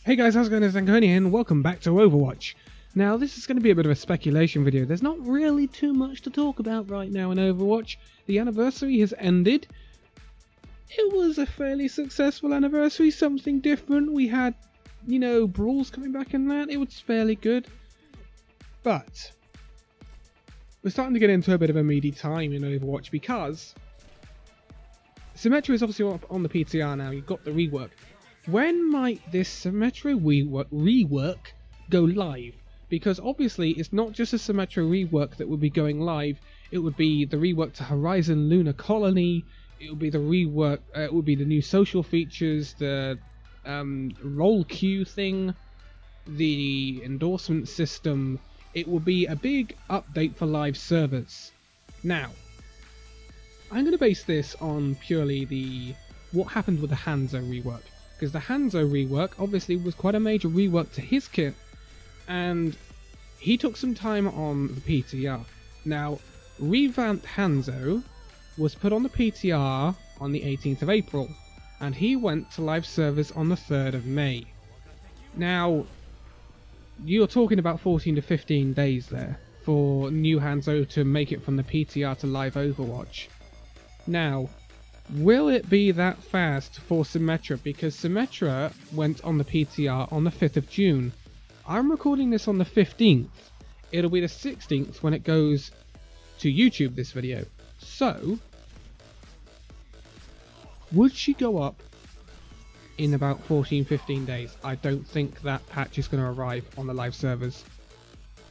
Hey guys, how's it going? It's Danconia and welcome back to Overwatch. Now this is going to be a bit of a speculation video. There's not really too much to talk about right now in Overwatch. The anniversary has ended. It was a fairly successful anniversary, something different. We had, brawls coming back in that. It was fairly good. But we're starting to get into a bit of a meaty time in Overwatch because Symmetra is obviously on the PTR now. You've got the rework. When might this Symmetra rework go live? Because obviously it's not just a Symmetra rework that would be going live. It would be the rework to Horizon Lunar Colony. It would be the rework. It would be the new social features, the role queue thing, the endorsement system. It will be a big update for live servers. Now, I'm going to base this on purely what happened with the Hanzo rework. Because the Hanzo rework obviously was quite a major rework to his kit, and he took some time on the PTR. Now, revamped Hanzo was put on the PTR on the 18th of April, and he went to live servers on the 3rd of May. Now, you're talking about 14 to 15 days there for new Hanzo to make it from the PTR to live Overwatch. Now, will it be that fast for Symmetra? Because Symmetra went on the PTR on the 5th of June. I'm recording this on the 15th. It'll be the 16th when it goes to YouTube, this video. So, would she go up in about 14-15 days? I don't think that patch is going to arrive on the live servers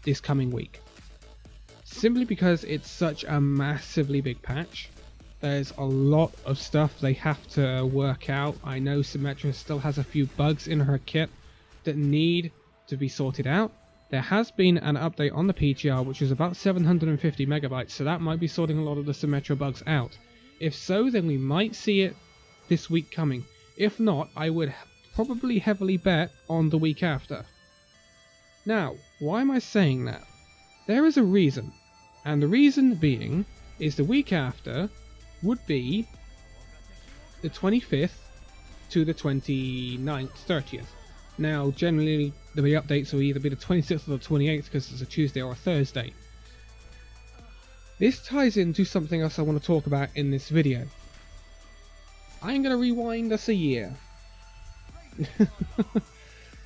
this coming week. Simply because it's such a massively big patch. There's a lot of stuff they have to work out. I know Symmetra still has a few bugs in her kit that need to be sorted out. There has been an update on the PTR which is about 750 megabytes, so that might be sorting a lot of the Symmetra bugs out. If so, then we might see it this week coming. If not, I would probably heavily bet on the week after. Now, why am I saying that? There is a reason, and the reason being is the week after would be the 25th to the 29th, 30th. Now, generally, the updates will either be the 26th or the 28th because it's a Tuesday or a Thursday. This ties into something else I want to talk about in this video. I'm going to rewind us a year.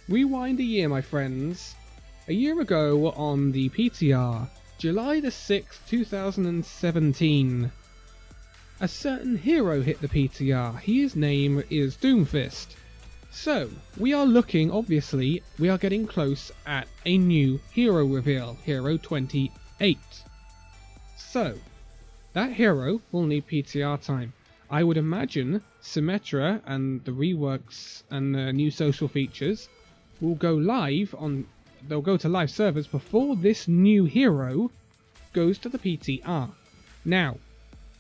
Rewind a year, my friends. A year ago on the PTR, July the 6th, 2017, a certain hero hit the PTR. His name is Doomfist. So, we are looking, obviously, we are getting close at a new hero reveal, Hero 28. So, that hero will need PTR time. I would imagine Symmetra and the reworks and the new social features will go live on, they'll go to live servers before this new hero goes to the PTR. Now,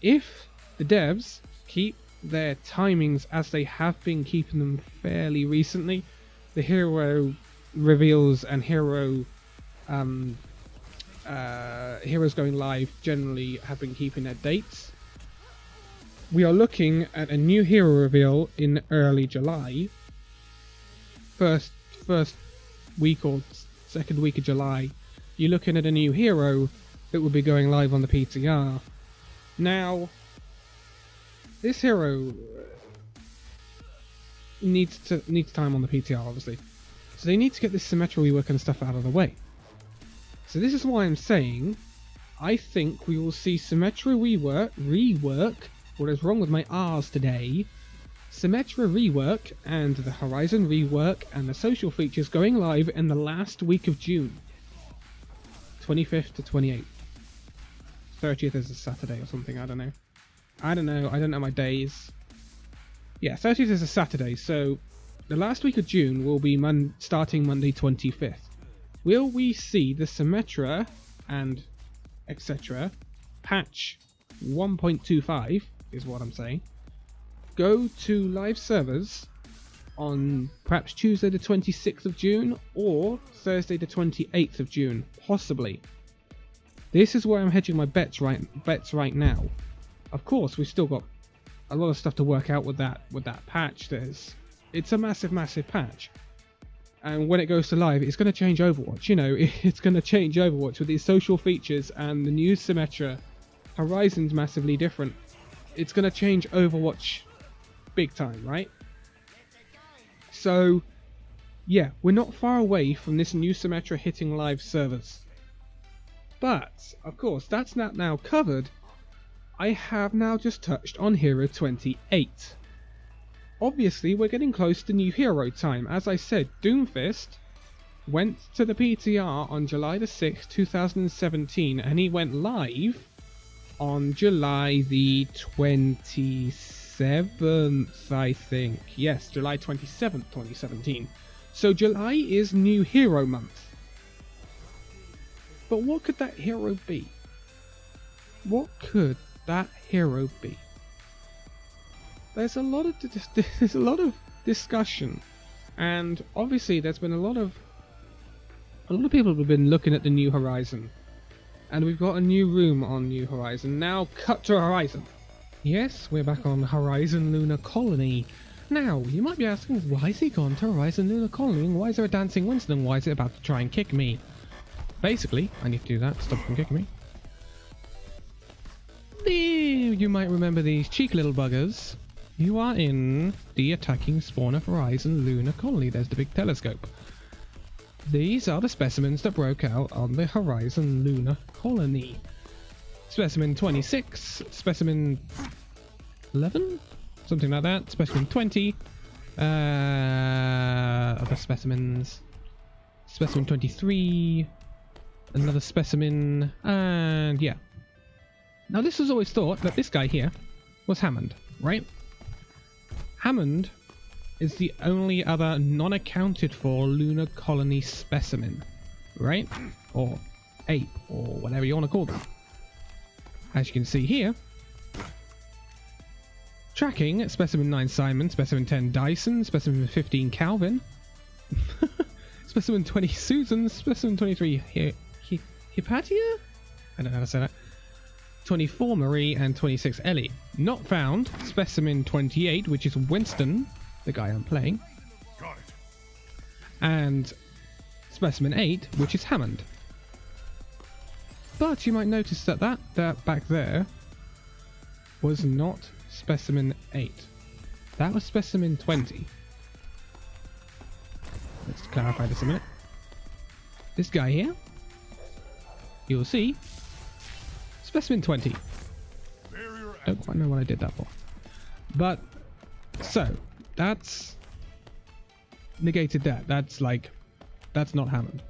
if the devs keep their timings as they have been keeping them fairly recently, the hero reveals and heroes going live generally have been keeping their dates. We are looking at a new hero reveal in early July. First week or second week of July, you're looking at a new hero that will be going live on the PTR. Now, this hero needs time on the PTR, obviously. So they need to get this Symmetra rework and stuff out of the way. So this is why I'm saying, I think we will see Symmetra rework, what is wrong with my R's today, Symmetra rework and the Horizon rework and the social features going live in the last week of June. 25th to 28th. 30th is a Saturday or something, I don't know. I don't know my days. Yeah, 30th is a Saturday, so the last week of June will be starting Monday 25th. Will we see the Symmetra and etc. patch 1.25 is what I'm saying, go to live servers on perhaps Tuesday the 26th of June or Thursday the 28th of June, possibly. This is where I'm hedging my bets right now. Of course, we've still got a lot of stuff to work out with that patch. It's a massive patch. And when it goes to live, it's going to change Overwatch. You know, it's going to change Overwatch with these social features and the new Symmetra. Horizon's massively different. It's going to change Overwatch big time, right? So, yeah, we're not far away from this new Symmetra hitting live servers. But, of course, that's not now covered. I have now just touched on Hero 28. Obviously, we're getting close to new hero time. As I said, Doomfist went to the PTR on July the 6th, 2017, and he went live on July the 27th, I think. Yes, July 27th, 2017. So July is new hero month. But what could that hero be? What could that hero be? There's a lot of discussion, and obviously there's been a lot of people have been looking at the New Horizon, and we've got a new room on New Horizon. Now cut to Horizon. Yes, we're back on Horizon Lunar Colony. Now you might be asking, why is he gone to Horizon Lunar Colony? And why is there a dancing Winston? Why is it about to try and kick me? Basically, I need to do that. Stop from kicking me. You might remember these cheeky little buggers. You are in the attacking spawn of Horizon Lunar Colony. There's the big telescope. These are the specimens that broke out on the Horizon Lunar Colony. Specimen 26, specimen 11? Something like that. Specimen 20. Other specimens. Specimen 23. Another specimen. And yeah. Now this was always thought that this guy here was Hammond, right? Hammond is the only other non-accounted for Lunar Colony specimen, right? Or ape, or whatever you want to call them. As you can see here, tracking specimen 9 Simon, specimen 10 Dyson, specimen 15 Calvin, specimen 20 Susan, specimen 23 Hypatia? I don't know how to say that. 24 Marie and 26 Ellie. Not found. Specimen 28, which is Winston, the guy I'm playing. Got it. And specimen 8, which is Hammond. But you might notice that back there was not specimen 8. That was specimen 20. Let's clarify this a minute. This guy here, you'll see, specimen 20. Don't quite know what I did that for. But, so, that's negated that. That's not Hammond.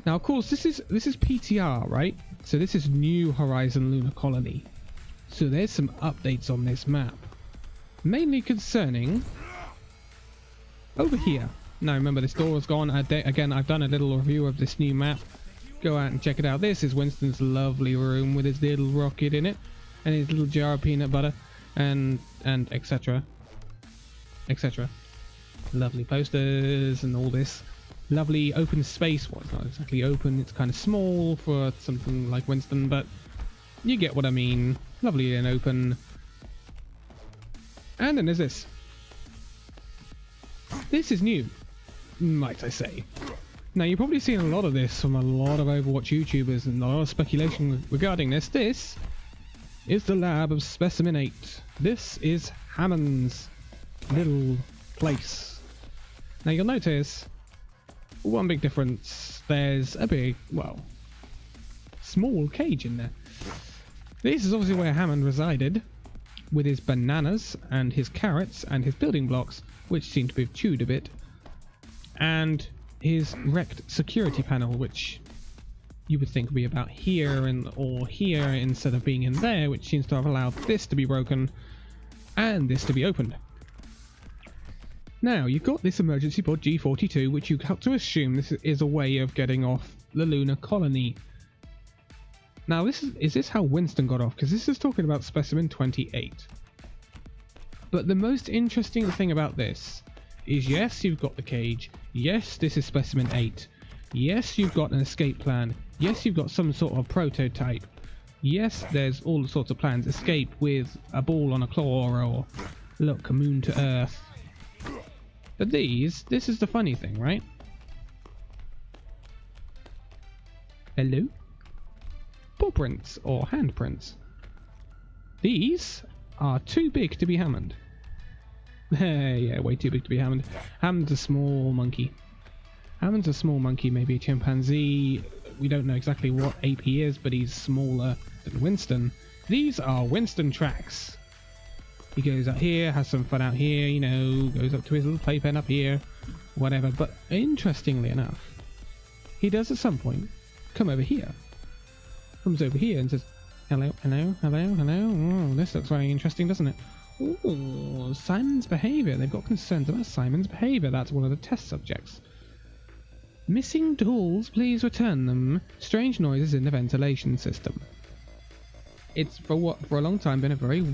Now, of course, this is PTR, right? So this is New Horizon Lunar Colony. So there's some updates on this map. Mainly concerning over here. Now, remember, this door is gone. Again, I've done a little review of this new map. Go out and check it out. This is Winston's lovely room with his little rocket in it, and his little jar of peanut butter, and etc. etc. Lovely posters and all this lovely open space. Well, it's not exactly open, it's kind of small for something like Winston, but you get what I mean. Lovely and open. And then there's this. This is new, might I say. Now, you've probably seen a lot of this from a lot of Overwatch YouTubers and a lot of speculation regarding this. This is the lab of Specimen 8. This is Hammond's little place. Now, you'll notice one big difference. There's a big, well, small cage in there. This is obviously where Hammond resided, with his bananas and his carrots and his building blocks, which seem to be chewed a bit, and his wrecked security panel, which you would think would be about here or here instead of being in there, which seems to have allowed this to be broken and this to be opened. Now, you've got this emergency pod G42, which you have to assume this is a way of getting off the Lunar Colony. Now, is this how Winston got off? Because this is talking about Specimen 28. But the most interesting thing about this is, yes, you've got the cage. Yes, this is Specimen 8. Yes, you've got an escape plan. Yes, you've got some sort of prototype. Yes, there's all sorts of plans. Escape with a ball on a claw, or look, a moon to Earth. But this is the funny thing, right? Hello? Paw prints or handprints. These are too big to be Hammond. Yeah, way too big to be Hammond. Hammond's a small monkey. Hammond's a small monkey, maybe a chimpanzee. We don't know exactly what ape he is, but he's smaller than Winston. These are Winston tracks. He goes out here, has some fun out here, you know, goes up to his little playpen up here, whatever. But interestingly enough, he does at some point come over here. Comes over here and says, hello, hello, hello, hello. Oh, this looks very interesting, doesn't it? Oh, Simon's behaviour. They've got concerns about Simon's behaviour. That's one of the test subjects. Missing tools, please return them. Strange noises in the ventilation system. It's for a long time been a very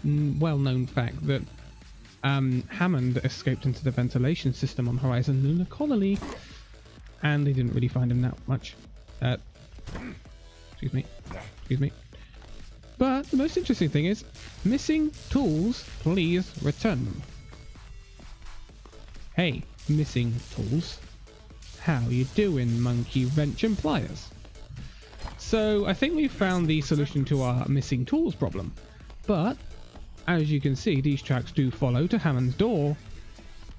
well-known fact that Hammond escaped into the ventilation system on Horizon Lunar Colony, and they didn't really find him that much. Excuse me. But the most interesting thing is, missing tools, please return them. Hey, missing tools. How you doing, monkey wrench and pliers? So I think we found the solution to our missing tools problem. But, as you can see, these tracks do follow to Hammond's door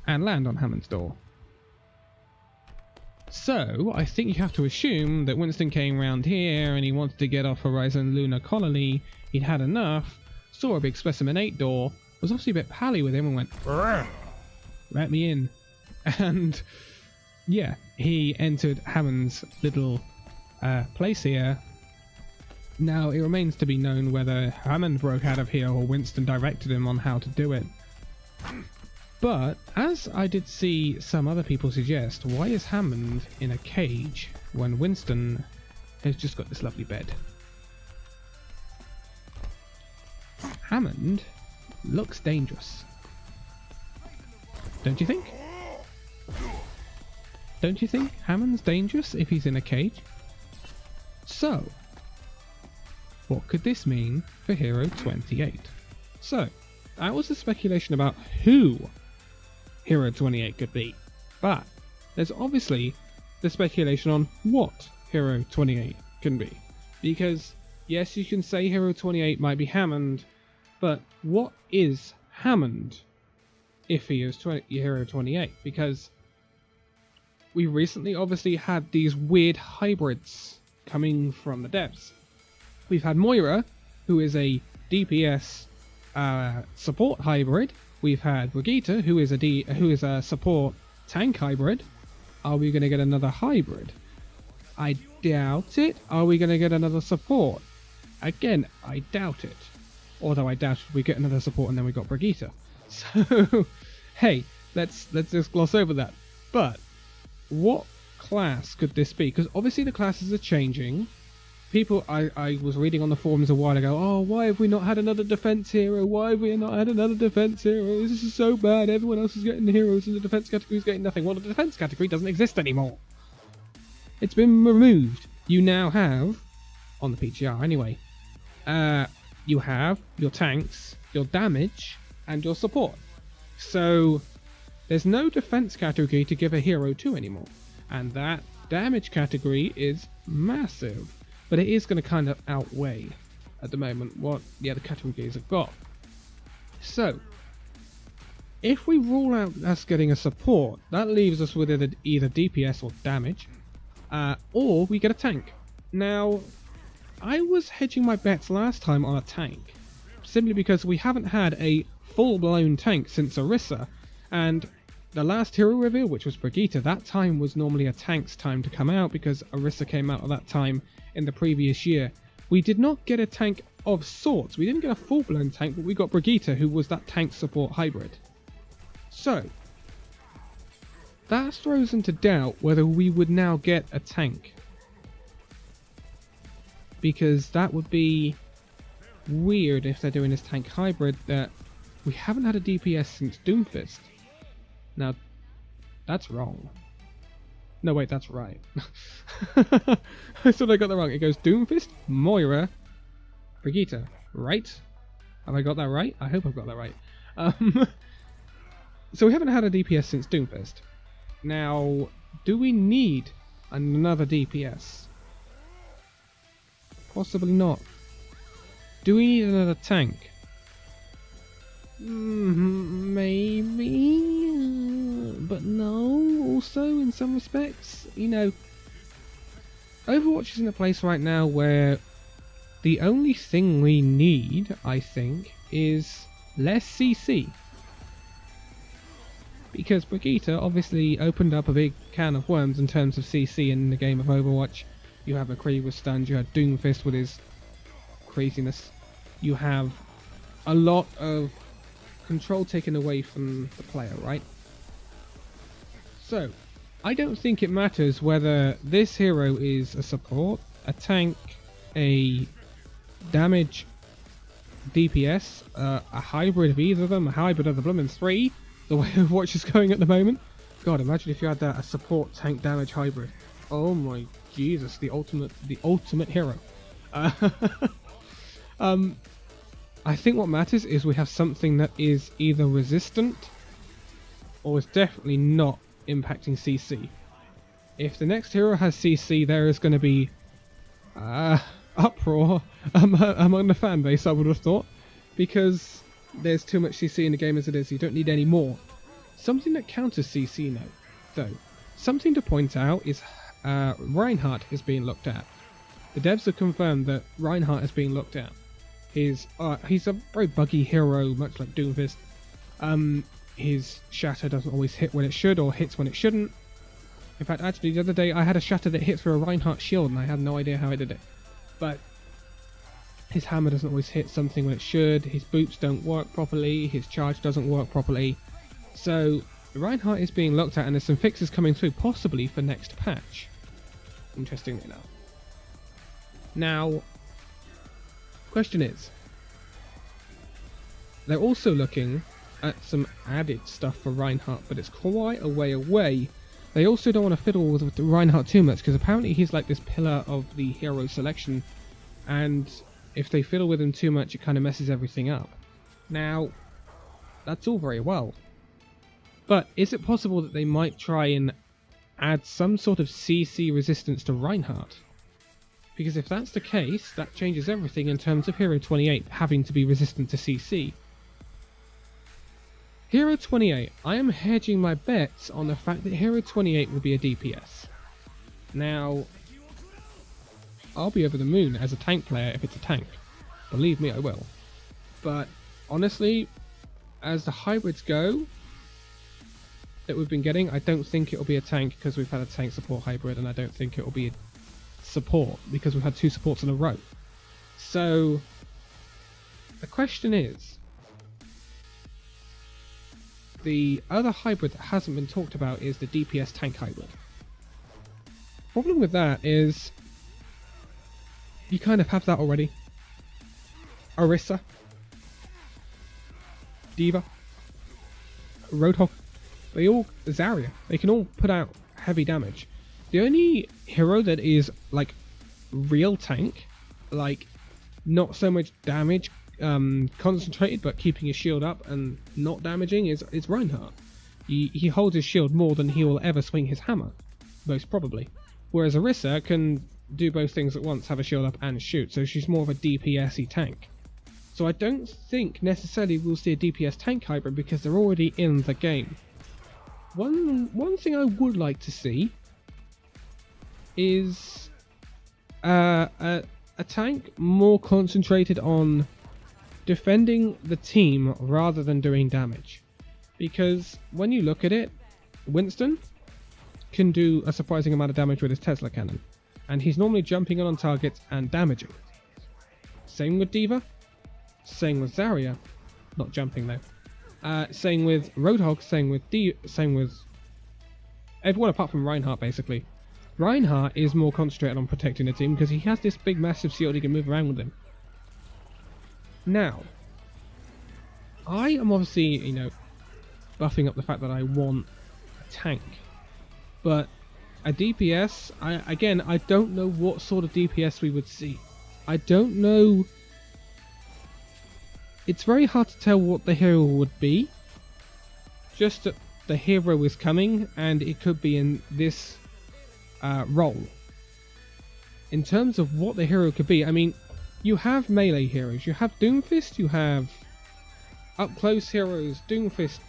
and land on Hammond's door. So, I think you have to assume that Winston came round here and he wanted to get off Horizon Lunar Colony. He'd had enough, saw a big Specimen 8 door, was obviously a bit pally with him and went, let me in. And, yeah, he entered Hammond's little place here. Now, it remains to be known whether Hammond broke out of here or Winston directed him on how to do it. But, as I did see some other people suggest, why is Hammond in a cage when Winston has just got this lovely bed? Hammond looks dangerous. Don't you think? Don't you think Hammond's dangerous if he's in a cage? So, what could this mean for Hero 28? So, that was the speculation about who Hero 28 could be. But, there's obviously the speculation on what Hero 28 can be. Because, yes, you can say Hero 28 might be Hammond, but what is Hammond if he is Hero 28? Because we recently obviously had these weird hybrids coming from the depths. We've had Moira, who is a DPS support hybrid. We've had Brigitte, who is a support tank hybrid. Are we going to get another hybrid? I doubt it. Are we going to get another support? Again, I doubt it. Although I doubt we get another support and then we got Brigitte. So, hey, let's just gloss over that. But what class could this be? Because obviously the classes are changing. People, I was reading on the forums a while ago, oh, why have we not had another defense hero? Why have we not had another defense hero? This is so bad. Everyone else is getting heroes and the defense category is getting nothing. Well, the defense category doesn't exist anymore. It's been removed. You now have, on the PTR anyway, you have your tanks, your damage, and your support. So there's no defense category to give a hero to anymore. And that damage category is massive. But it is going to kind of outweigh, at the moment, what the other categories have got. So, if we rule out us getting a support, that leaves us with either DPS or damage, or we get a tank. Now, I was hedging my bets last time on a tank, simply because we haven't had a full-blown tank since Orisa, and the last hero reveal, which was Brigitte, that time was normally a tank's time to come out because Orisa came out at that time in the previous year. We did not get a tank of sorts. We didn't get a full-blown tank, but we got Brigitte, who was that tank support hybrid. So, that throws into doubt whether we would now get a tank. Because that would be weird if they're doing this tank hybrid that we haven't had a DPS since Doomfist. Now, that's wrong. No, wait, that's right. I thought I got that wrong. It goes Doomfist, Moira, Brigitte, right? Have I got that right? I hope I've got that right. So we haven't had a DPS since Doomfist. Now, do we need another DPS? Possibly not. Do we need another tank? Maybe, but no. Also, in some respects, you know, Overwatch is in a place right now where the only thing we need, I think, is less CC. Because Brigitte obviously opened up a big can of worms in terms of CC in the game of Overwatch. You have McCree with stuns, you had Doomfist with his craziness. You have a lot of control taken away from the player, right? So, I don't think it matters whether this hero is a support, a tank, a damage DPS, a hybrid of either of them, a hybrid of the Bloomin' 3, the way Overwatch is going at the moment. God, imagine if you had that, a support tank damage hybrid. Oh my Jesus, the ultimate hero. I think what matters is we have something that is either resistant or is definitely not impacting CC. If the next hero has CC, there is going to be uproar among the fan base, I would have thought, because there's too much CC in the game as it is. You don't need any more. Something that counters CC now, though. Something to point out is Reinhardt is being looked at. The devs have confirmed that Reinhardt is being looked at. He's a very buggy hero, much like Doomfist. His shatter doesn't always hit when it should, or hits when it shouldn't. In fact, actually, the other day I had a shatter that hit through a Reinhardt shield, and I had no idea how I did it. But his hammer doesn't always hit something when it should. His boots don't work properly. His charge doesn't work properly. So Reinhardt is being looked at, and there's some fixes coming through, possibly for next patch. Interestingly enough. Now, question is, they're also looking at some added stuff for Reinhardt, but it's quite a way away. They also don't want to fiddle with Reinhardt too much, because apparently he's like this pillar of the hero selection, and if they fiddle with him too much, it kind of messes everything up. Now, that's all very well, but is it possible that they might try and add some sort of CC resistance to Reinhardt? Because if that's the case, that changes everything in terms of Hero 28 having to be resistant to CC. Hero 28, I am hedging my bets on the fact that Hero 28 will be a DPS. Now, I'll be over the moon as a tank player if it's a tank. Believe me, I will. But honestly, as the hybrids go that we've been getting, I don't think it'll be a tank because we've had a tank support hybrid, and I don't think it'll be a support because we've had two supports in a row. So the question is, the other hybrid that hasn't been talked about is the DPS tank hybrid. Problem with that is you kind of have that already. Orisa, D.Va, Roadhog, Zarya, they can all put out heavy damage. The only hero that is like real tank, like not so much damage concentrated but keeping his shield up and not damaging, is Reinhardt. He holds his shield more than he will ever swing his hammer, most probably. Whereas Orisa can do both things at once, have a shield up and shoot, so she's more of a DPS-y tank. So I don't think necessarily we'll see a DPS tank hybrid because they're already in the game. One thing I would like to see is a tank more concentrated on defending the team rather than doing damage. Because when you look at it, Winston can do a surprising amount of damage with his Tesla cannon, and he's normally jumping on targets and damaging. Same with D.Va, same with Zarya, not jumping though. Same with Roadhog, same with everyone apart from Reinhardt basically. Reinhardt is more concentrated on protecting the team because he has this big massive shield he can move around with him. Now, I am obviously, you know, buffing up the fact that I want a tank, but a DPS, I don't know what sort of DPS we would see. I don't know. It's very hard to tell what the hero would be. just that the hero is coming, and it could be in this role. In terms of what the hero could be, I mean, you have melee heroes, you have Doomfist, you have up close heroes, Doomfist,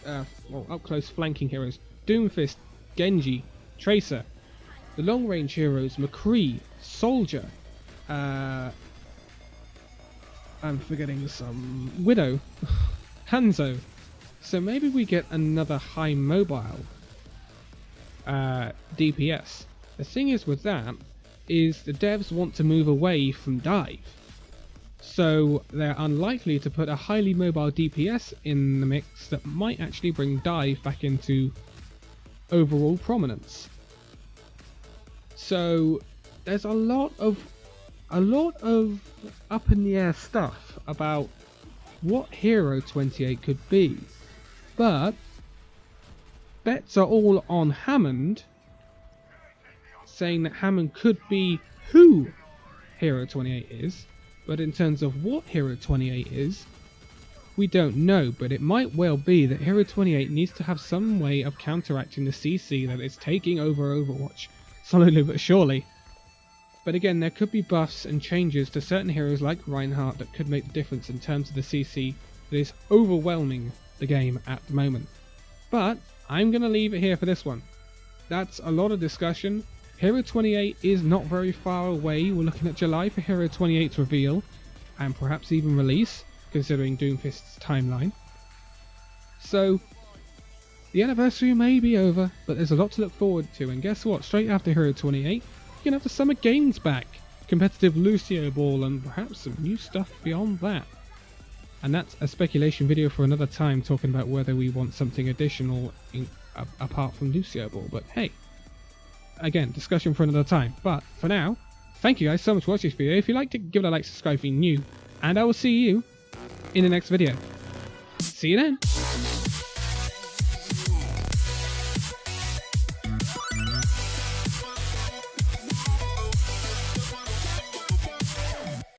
up close flanking heroes, Doomfist, Genji, Tracer, the long range heroes, McCree, Soldier, I'm forgetting some, Widow, Hanzo. So maybe we get another high mobile DPS. The thing is with that, is the devs want to move away from dive. So they're unlikely to put a highly mobile DPS in the mix that might actually bring dive back into overall prominence. So there's a lot of up in the air stuff about what Hero 28 could be. But bets are all on Hammond, saying that Hammond could be who Hero 28 is, but in terms of what Hero 28 is, we don't know. But it might well be that Hero 28 needs to have some way of counteracting the CC that is taking over Overwatch, slowly but surely. But again, there could be buffs and changes to certain heroes like Reinhardt that could make the difference in terms of the CC that is overwhelming the game at the moment. But I'm going to leave it here for this one. That's a lot of discussion. Hero 28 is not very far away. We're looking at July for Hero 28's reveal, and perhaps even release, considering Doomfist's timeline. So, the anniversary may be over, but there's a lot to look forward to, and guess what? Straight after Hero 28, you can have the Summer Games back, competitive Lucio Ball, and perhaps some new stuff beyond that. And that's a speculation video for another time, talking about whether we want something additional apart from Lucio Ball, but hey. Again, discussion for another time. But for now, thank you guys so much for watching this video. If you liked it, give it a like, subscribe if you're new, and I will see you in the next video. See you then.